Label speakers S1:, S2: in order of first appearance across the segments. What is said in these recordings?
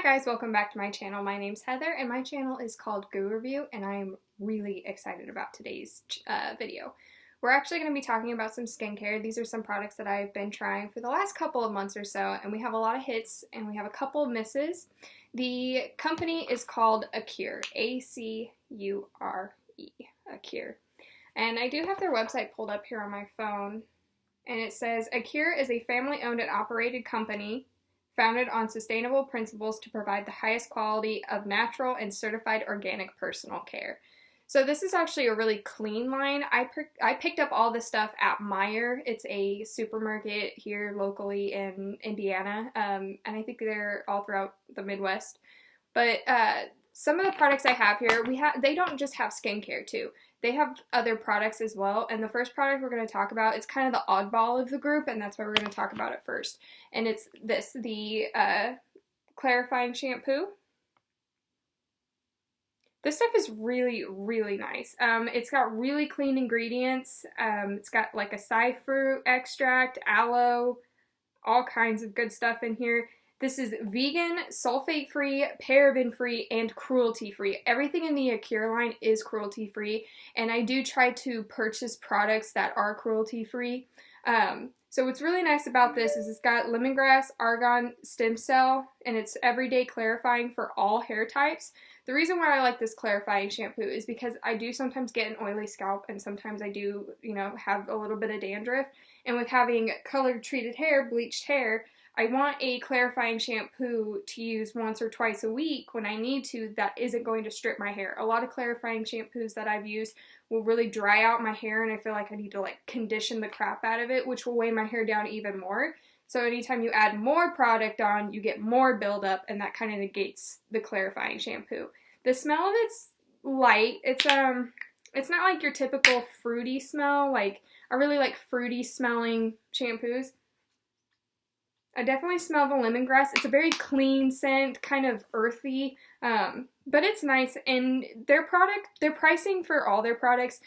S1: guys, welcome back to my channel. My name's Heather and my channel is called Go Review, and I am really excited about today's video. We're actually going to be talking about some skincare. These are some products that I've been trying for the last couple of months or so, and we have a lot of hits and we have a couple of misses. The company is called Acure, A-C-U-R-E, Acure. And I do have their website pulled up here on my phone, and it says, Acure is a family-owned and operated company founded on sustainable principles to provide the highest quality of natural and certified organic personal care. So this is actually a really clean line. I picked up all this stuff at Meijer. It's a supermarket here locally in Indiana, and I think they're all throughout the Midwest. But some of the products I have here, they don't just have skincare too. They have other products as well, and the first product we're going to talk about is kind of the oddball of the group, and that's why we're going to talk about it first. And it's the clarifying shampoo. This stuff is really, really nice. It's got really clean ingredients. It's got like acai fruit extract, aloe, all kinds of good stuff in here. This is vegan, sulfate-free, paraben-free, and cruelty-free. Everything in the Acure line is cruelty-free, and I do try to purchase products that are cruelty-free. So what's really nice about this is it's got lemongrass, argan, stem cell, and it's everyday clarifying for all hair types. The reason why I like this clarifying shampoo is because I do sometimes get an oily scalp, and sometimes I do, have a little bit of dandruff. And with having colored treated hair, bleached hair, I want a clarifying shampoo to use once or twice a week when I need to that isn't going to strip my hair. A lot of clarifying shampoos that I've used will really dry out my hair, and I feel like I need to condition the crap out of it, which will weigh my hair down even more. So anytime you add more product on, you get more buildup, and that kind of negates the clarifying shampoo. The smell of it's light. It's not like your typical fruity smell. I really like fruity smelling shampoos. I definitely smell the lemongrass. It's a very clean scent, kind of earthy, but it's nice. And their pricing for all their products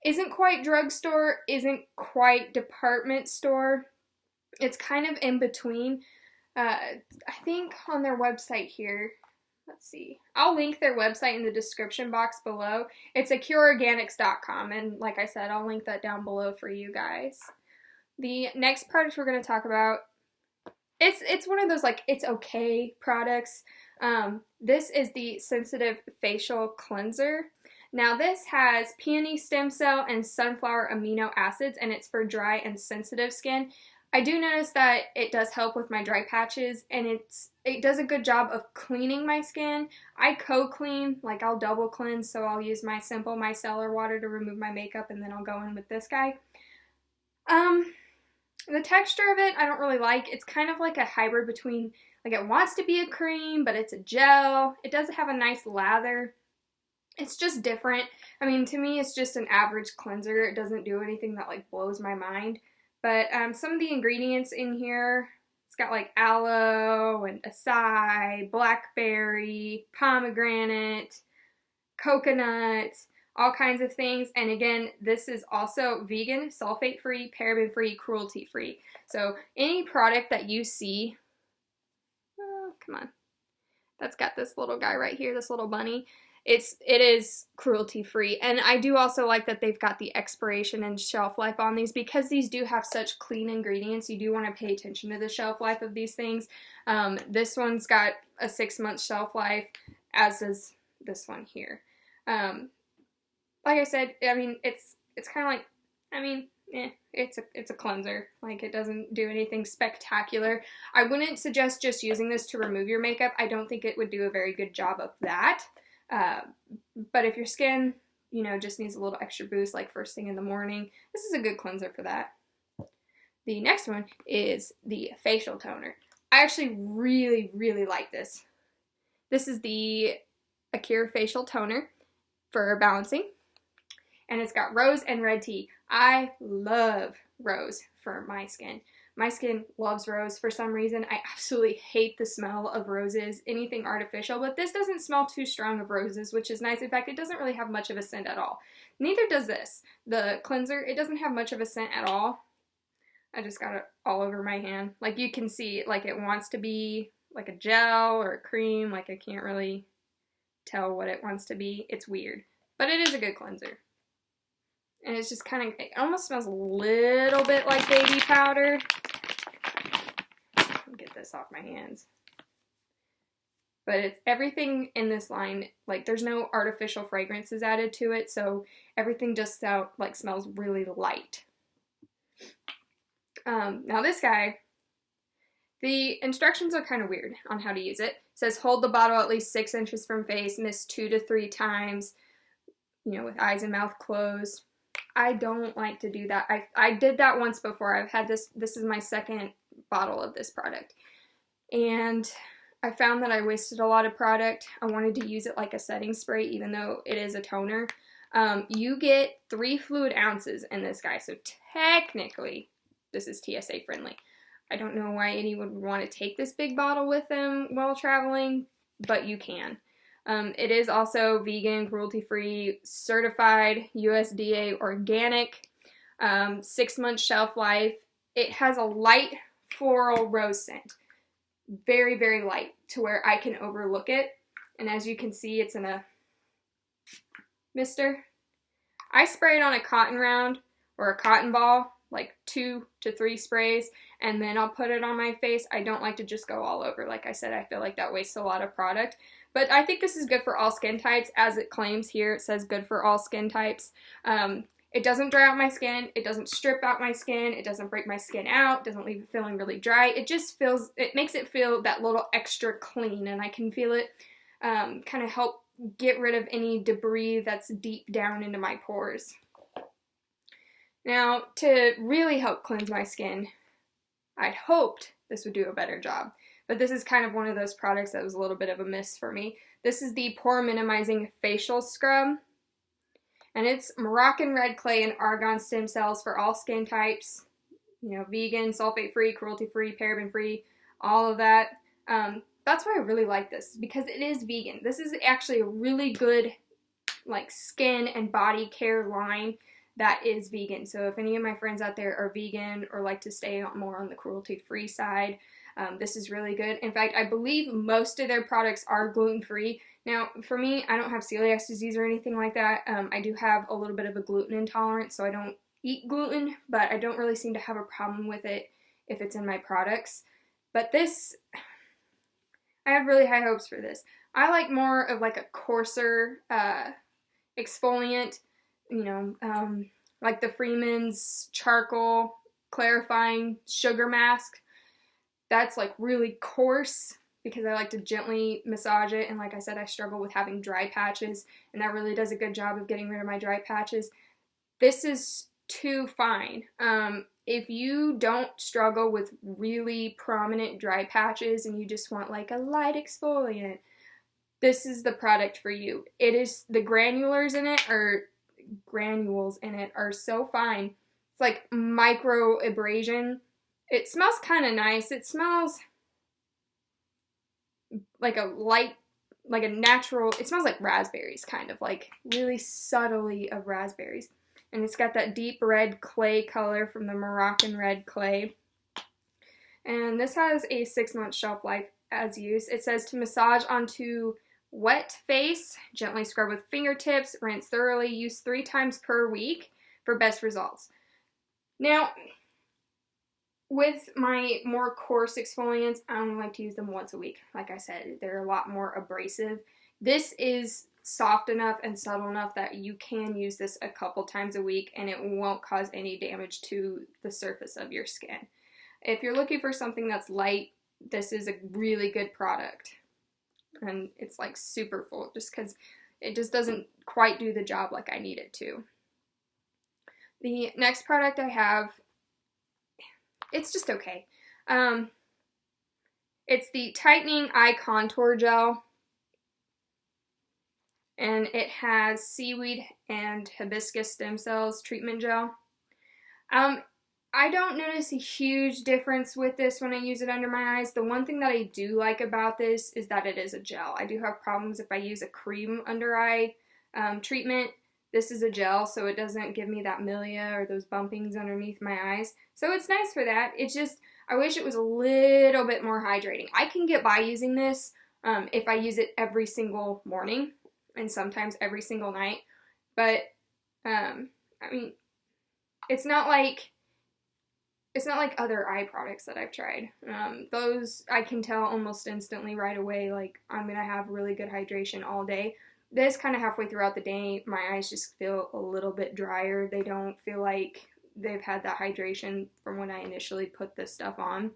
S1: isn't quite drugstore, isn't quite department store. It's kind of in between. I think on their website here, let's see. I'll link their website in the description box below. It's AcureOrganics.com, and like I said, I'll link that down below for you guys. The next product we're going to talk about, it's one of those it's okay products. This is the Sensitive Facial Cleanser. Now this has peony stem cell and sunflower amino acids, and it's for dry and sensitive skin. I do notice that it does help with my dry patches, and it does a good job of cleaning my skin. I co-clean, I'll double cleanse, so I'll use my simple micellar water to remove my makeup, and then I'll go in with this guy. The texture of it, I don't really like. It's kind of like a hybrid between, it wants to be a cream, but it's a gel. It does have a nice lather. It's just different. I mean, to me, it's just an average cleanser. It doesn't do anything that, blows my mind. But some of the ingredients in here, it's got, aloe and acai, blackberry, pomegranate, coconut, all kinds of things. And again, this is also vegan, sulfate-free, paraben-free, cruelty-free. So any product that you see, oh, come on, that's got this little guy right here, this little bunny, it is cruelty-free. And I do also like that they've got the expiration and shelf life on these, because these do have such clean ingredients. You do want to pay attention to the shelf life of these things. This one's got a 6-month shelf life, as does this one here. Like I said, I mean, it's kind of it's a cleanser. It doesn't do anything spectacular. I wouldn't suggest just using this to remove your makeup. I don't think it would do a very good job of that. But if your skin, just needs a little extra boost, first thing in the morning, this is a good cleanser for that. The next one is the facial toner. I actually really, really like this. This is the Acure facial toner for balancing. And it's got rose and red tea. I love rose for my skin. My skin loves rose for some reason. I absolutely hate the smell of roses, anything artificial, but this doesn't smell too strong of roses, which is nice. In fact, it doesn't really have much of a scent at all. Neither does this. The cleanser, it doesn't have much of a scent at all. I just got it all over my hand. You can see, it wants to be like a gel or a cream. Like I can't really tell what it wants to be. It's weird, but it is a good cleanser. And it's just kind of, it almost smells a little bit like baby powder. Get this off my hands. But it's everything in this line, like there's no artificial fragrances added to it, so everything just smells really light. Now this guy, the instructions are kind of weird on how to use it. It says hold the bottle at least 6 inches from face, mist 2 to 3 times, you know, with eyes and mouth closed. I don't like to do that. I did that once before. I've had this is my second bottle of this product. And I found that I wasted a lot of product. I wanted to use it like a setting spray, even though it is a toner. You get 3 fluid ounces in this guy, so technically this is TSA friendly. I don't know why anyone would want to take this big bottle with them while traveling, but you can. It is also vegan, cruelty-free, certified, USDA organic, 6-month shelf life. It has a light floral rose scent. Very, very light to where I can overlook it. And as you can see, it's in a mister. I spray it on a cotton round or a cotton ball, like 2 to 3 sprays, and then I'll put it on my face. I don't like to just go all over. Like I said, I feel like that wastes a lot of product. But I think this is good for all skin types, as it claims here. It says good for all skin types. It doesn't dry out my skin. It doesn't strip out my skin. It doesn't break my skin out. It doesn't leave it feeling really dry. It just it makes it feel that little extra clean, and I can feel it kind of help get rid of any debris that's deep down into my pores. Now, to really help cleanse my skin, I'd hoped this would do a better job. But this is kind of one of those products that was a little bit of a miss for me. This is the Pore Minimizing Facial Scrub. And it's Moroccan red clay and argan stem cells for all skin types. You know, vegan, sulfate-free, cruelty-free, paraben-free, all of that. That's why I really like this, because it is vegan. This is actually a really good, like, skin and body care line that is vegan. So if any of my friends out there are vegan or like to stay more on the cruelty-free side, this is really good. In fact, I believe most of their products are gluten-free. Now, for me, I don't have celiac disease or anything like that. I do have a little bit of a gluten intolerance, so I don't eat gluten, but I don't really seem to have a problem with it if it's in my products. But this, I have really high hopes for this. I like more of like a coarser exfoliant, you know, like the Freeman's Charcoal Clarifying Sugar Mask. That's like really coarse because I like to gently massage it, and like I said, I struggle with having dry patches, and that really does a good job of getting rid of my dry patches. This is too fine. If you don't struggle with really prominent dry patches and you just want like a light exfoliant, this is the product for you. It is, the granules in it are so fine. It's like micro abrasion. It smells kind of nice. It smells like a light, like a natural, it smells like raspberries, kind of like really subtly of raspberries. And it's got that deep red clay color from the Moroccan red clay. And this has a 6-month shelf life as used. It says to massage onto wet face, gently scrub with fingertips, rinse thoroughly, use 3 times per week for best results. Now, with my more coarse exfoliants, I only like to use them once a week. Like I said, they're a lot more abrasive. This is soft enough and subtle enough that you can use this a couple times a week and it won't cause any damage to the surface of your skin. If you're looking for something that's light, this is a really good product. And it's like super full just because it just doesn't quite do the job like I need it to. The next product I have, it's just okay. It's the Tightening Eye Contour Gel. And it has seaweed and hibiscus stem cells treatment gel. I don't notice a huge difference with this when I use it under my eyes. The one thing that I do like about this is that it is a gel. I do have problems if I use a cream under eye treatment. This is a gel, so it doesn't give me that milia or those bumpings underneath my eyes. So it's nice for that. It's just, I wish it was a little bit more hydrating. I can get by using this if I use it every single morning and sometimes every single night. But, I mean, it's not like other eye products that I've tried. Those I can tell almost instantly right away, like I'm gonna have really good hydration all day. This kind of halfway throughout the day, my eyes just feel a little bit drier. They don't feel like they've had that hydration from when I initially put this stuff on.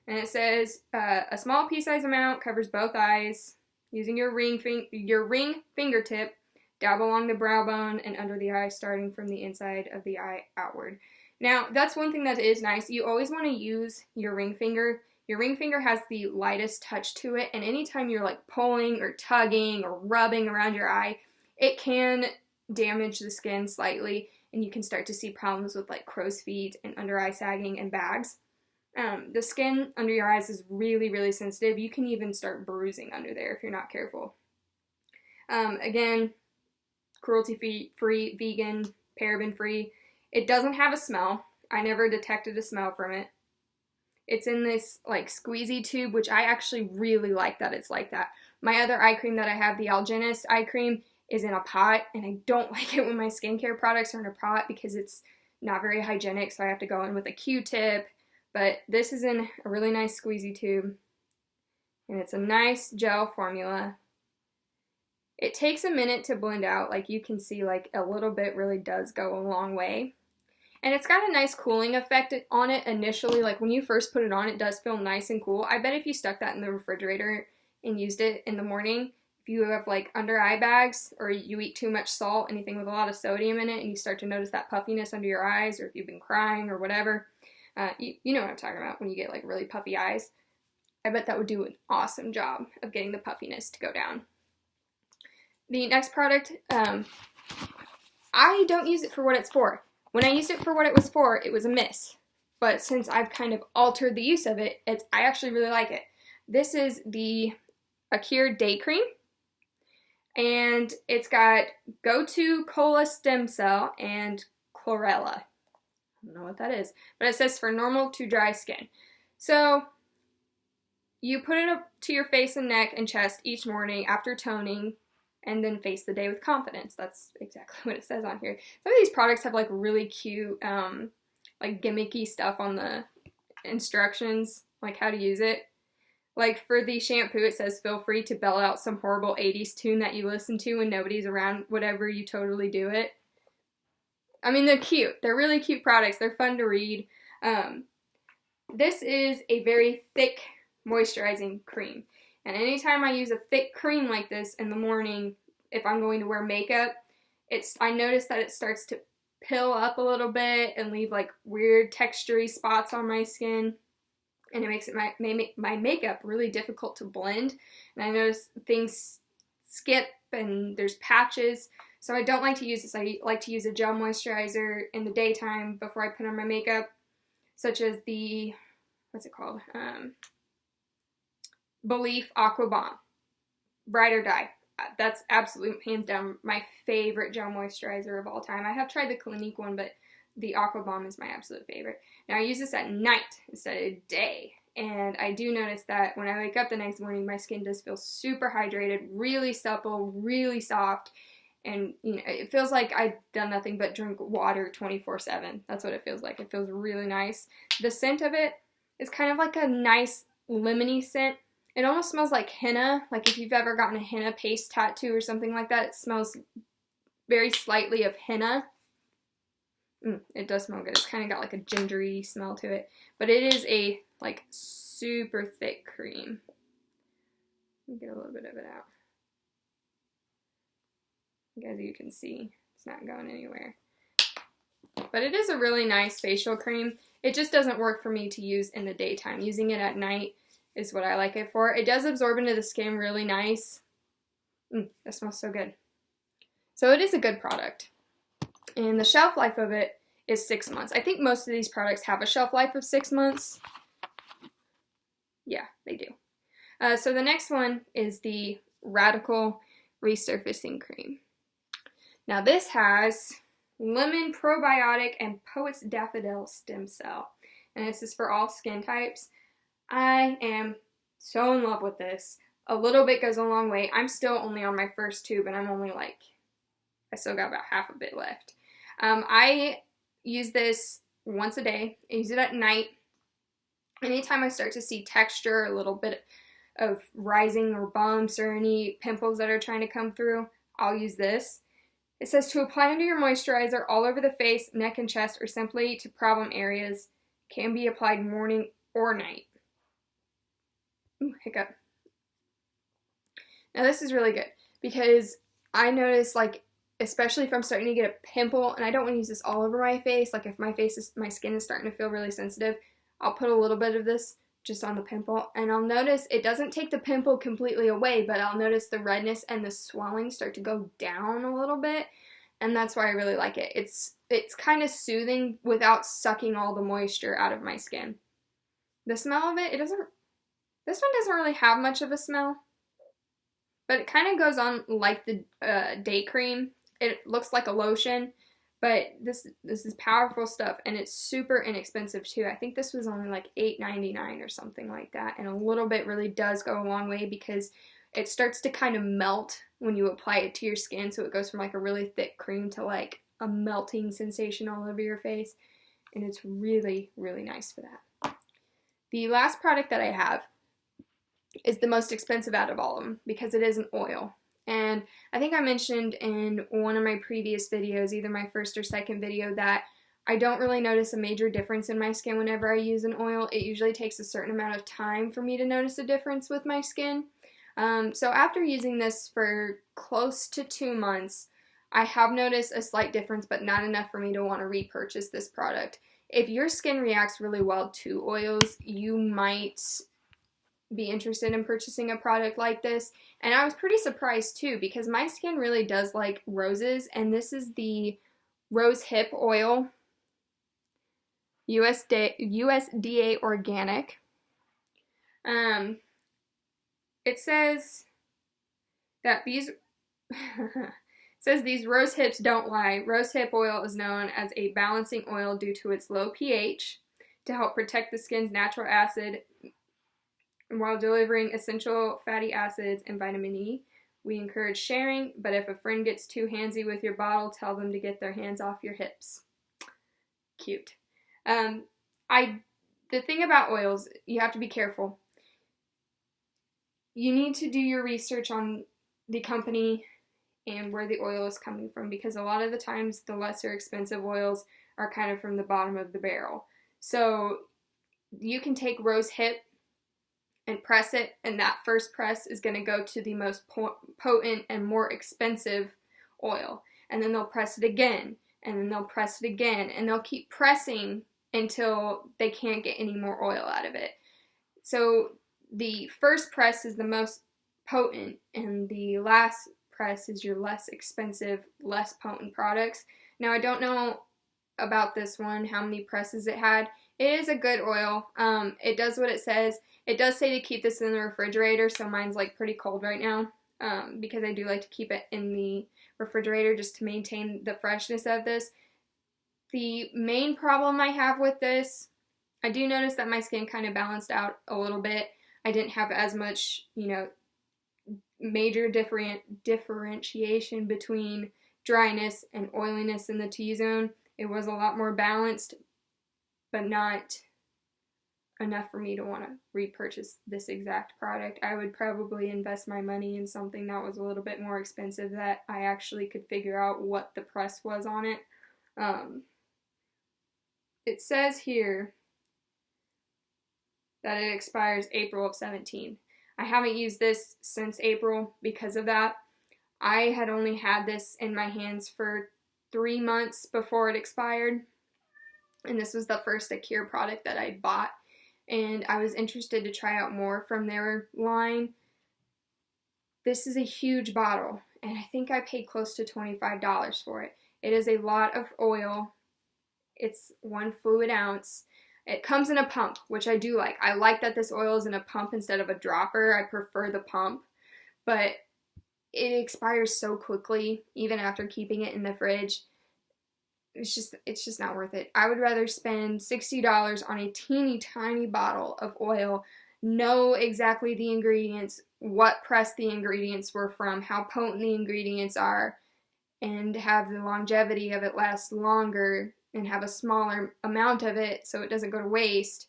S1: And it says a small pea-sized amount covers both eyes. Using your ring fingertip, dab along the brow bone and under the eye, starting from the inside of the eye outward. Now, that's one thing that is nice. You always want to use your ring finger. Your ring finger has the lightest touch to it, and anytime you're like pulling or tugging or rubbing around your eye, it can damage the skin slightly, and you can start to see problems with like crow's feet and under eye sagging and bags. The skin under your eyes is really, really sensitive. You can even start bruising under there if you're not careful. Again, cruelty-free, vegan, paraben-free. It doesn't have a smell. I never detected a smell from it. It's in this like squeezy tube, which I actually really like that it's like that. My other eye cream that I have, the Algenist eye cream, is in a pot, and I don't like it when my skincare products are in a pot because it's not very hygienic, so I have to go in with a Q-tip. But this is in a really nice squeezy tube, and it's a nice gel formula. It takes a minute to blend out. Like you can see, like a little bit really does go a long way. And it's got a nice cooling effect on it initially. Like when you first put it on, it does feel nice and cool. I bet if you stuck that in the refrigerator and used it in the morning, if you have like under eye bags or you eat too much salt, anything with a lot of sodium in it, and you start to notice that puffiness under your eyes, or if you've been crying or whatever, you know what I'm talking about when you get like really puffy eyes. I bet that would do an awesome job of getting the puffiness to go down. The next product, I don't use it for what it's for. When I used it for what it was a miss. But since I've kind of altered the use of it, I actually really like it. This is the Acure Day Cream. And it's got Go-To Cola Stem Cell and Chlorella. I don't know what that is. But it says for normal to dry skin. So you put it up to your face and neck and chest each morning after toning, and then face the day with confidence. That's exactly what it says on here. Some of these products have like really cute, like gimmicky stuff on the instructions, like how to use it. Like for the shampoo, it says feel free to belt out some horrible 80s tune that you listen to when nobody's around, whatever, you totally do it. I mean, they're cute. They're really cute products. They're fun to read. This is a very thick moisturizing cream. And anytime I use a thick cream like this in the morning, if I'm going to wear makeup, I notice that it starts to pill up a little bit and leave like weird textury spots on my skin. And it makes my makeup really difficult to blend. And I notice things skip and there's patches. So I don't like to use this. I like to use a gel moisturizer in the daytime before I put on my makeup, such as the, what's it called? Belief Aqua Bomb. Bright or Die. That's absolutely, hands down, my favorite gel moisturizer of all time. I have tried the Clinique one, but the Aqua Bomb is my absolute favorite. Now, I use this at night instead of day, and I do notice that when I wake up the next morning, my skin does feel super hydrated, really supple, really soft, and you know, it feels like I've done nothing but drink water 24/7. That's what it feels like. It feels really nice. The scent of it is kind of like a nice lemony scent. It almost smells like henna, like if you've ever gotten a henna paste tattoo or something like that. It smells very slightly of henna. It does smell good. It's kind of got like a gingery smell to it. But it is a like super thick cream. Let me get a little bit of it out. As you can see, it's not going anywhere. But it is a really nice facial cream. It just doesn't work for me to use in the daytime. Using it at night is what I like it for. It does absorb into the skin really nice. That smells so good. So it is a good product. And the shelf life of it is 6 months. I think most of these products have a shelf life of 6 months. Yeah, they do. So the next one is the Radical Resurfacing Cream. Now this has lemon probiotic and poet's daffodil stem cell. And this is for all skin types. I am so in love with this. A little bit goes a long way. I'm still only on my first tube and I'm only like, I still got about half of it left. I use this once a day. I use it at night. Anytime I start to see texture, a little bit of rising or bumps or any pimples that are trying to come through, I'll use this. It says to apply under your moisturizer all over the face, neck, and chest, or simply to problem areas. Can be applied morning or night. Ooh, hiccup. Now this is really good because I notice, like, especially if I'm starting to get a pimple, and I don't want to use this all over my face, like if my skin is starting to feel really sensitive, I'll put a little bit of this just on the pimple, and I'll notice it doesn't take the pimple completely away, but I'll notice the redness and the swelling start to go down a little bit, and that's why I really like it. It's kind of soothing without sucking all the moisture out of my skin. The smell of it, this one doesn't really have much of a smell, but it kind of goes on like the day cream. It looks like a lotion, but this is powerful stuff, and it's super inexpensive too. I think this was only like $8.99 or something like that, and a little bit really does go a long way because it starts to kind of melt when you apply it to your skin, so it goes from like a really thick cream to like a melting sensation all over your face, and it's really, really nice for that. The last product that I have is the most expensive out of all of them because it is an oil. And I think I mentioned in one of my previous videos, either my first or second video, that I don't really notice a major difference in my skin whenever I use an oil. It usually takes a certain amount of time for me to notice a difference with my skin. So after using this for close to 2 months, I have noticed a slight difference, but not enough for me to want to repurchase this product. If your skin reacts really well to oils, you might be interested in purchasing a product like this. And I was pretty surprised too because my skin really does like roses, and this is the Rosehip Oil, USDA organic. It says that these these rose hips don't lie. Rosehip oil is known as a balancing oil due to its low pH to help protect the skin's natural acid while delivering essential fatty acids and vitamin E. We encourage sharing, but if a friend gets too handsy with your bottle, tell them to get their hands off your hips. Cute. The thing about oils, you have to be careful. You need to do your research on the company and where the oil is coming from, because a lot of the times the lesser expensive oils are kind of from the bottom of the barrel. So you can take Rosehip and press it, and that first press is going to go to the most potent and more expensive oil. And then they'll press it again, and then they'll press it again, and they'll keep pressing until they can't get any more oil out of it. So the first press is the most potent, and the last press is your less expensive, less potent products. Now, I don't know about this one, how many presses it had. It is a good oil. It does what it says. It does say to keep this in the refrigerator, so mine's like pretty cold right now because I do like to keep it in the refrigerator just to maintain the freshness of this. The main problem I have with this, I do notice that my skin kind of balanced out a little bit. I didn't have as much, major differentiation between dryness and oiliness in the T-zone. It was a lot more balanced, but not enough for me to want to repurchase this exact product. I would probably invest my money in something that was a little bit more expensive that I actually could figure out what the press was on it. It says here that it expires April of 2017. I haven't used this since April because of that. I had only had this in my hands for 3 months before it expired, and this was the first Acure product that I bought, and I was interested to try out more from their line. This is a huge bottle, and I think I paid close to $25 for it. It is a lot of oil. It's 1 fluid ounce. It comes in a pump, which I do like. I like that this oil is in a pump instead of a dropper. I prefer the pump. But it expires so quickly, even after keeping it in the fridge. It's just not worth it. I would rather spend $60 on a teeny tiny bottle of oil, know exactly the ingredients, what press the ingredients were from, how potent the ingredients are, and have the longevity of it last longer and have a smaller amount of it so it doesn't go to waste,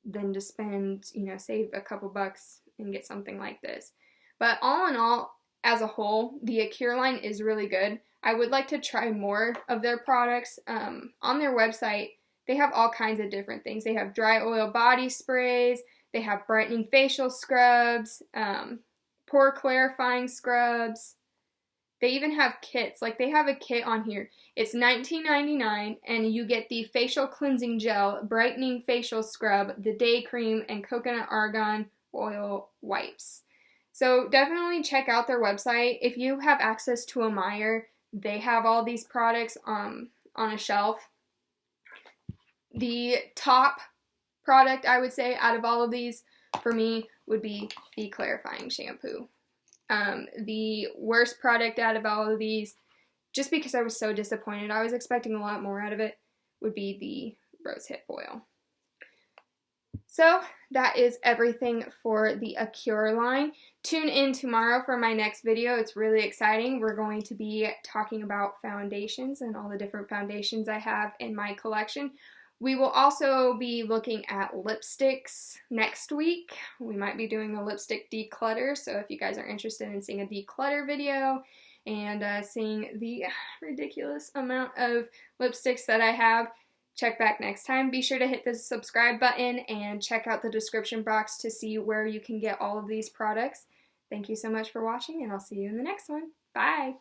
S1: than to spend, save a couple bucks and get something like this. But all in all, as a whole, the Acure line is really good. I would like to try more of their products. On their website, they have all kinds of different things. They have dry oil body sprays, they have brightening facial scrubs, pore clarifying scrubs. They even have kits. Like, they have a kit on here. It's $19.99, and you get the facial cleansing gel, brightening facial scrub, the day cream, and coconut argan oil wipes. So definitely check out their website. If you have access to a Meijer, they have all these products on a shelf. The top product, I would say, out of all of these, for me, would be the clarifying shampoo. The worst product out of all of these, just because I was so disappointed, I was expecting a lot more out of it, would be the Rosehip Oil. So that is everything for the Acure line. Tune in tomorrow for my next video. It's really exciting. We're going to be talking about foundations and all the different foundations I have in my collection. We will also be looking at lipsticks next week. We might be doing a lipstick declutter, so if you guys are interested in seeing a declutter video and seeing the ridiculous amount of lipsticks that I have, check back next time. Be sure to hit the subscribe button and check out the description box to see where you can get all of these products. Thank you so much for watching, and I'll see you in the next one. Bye!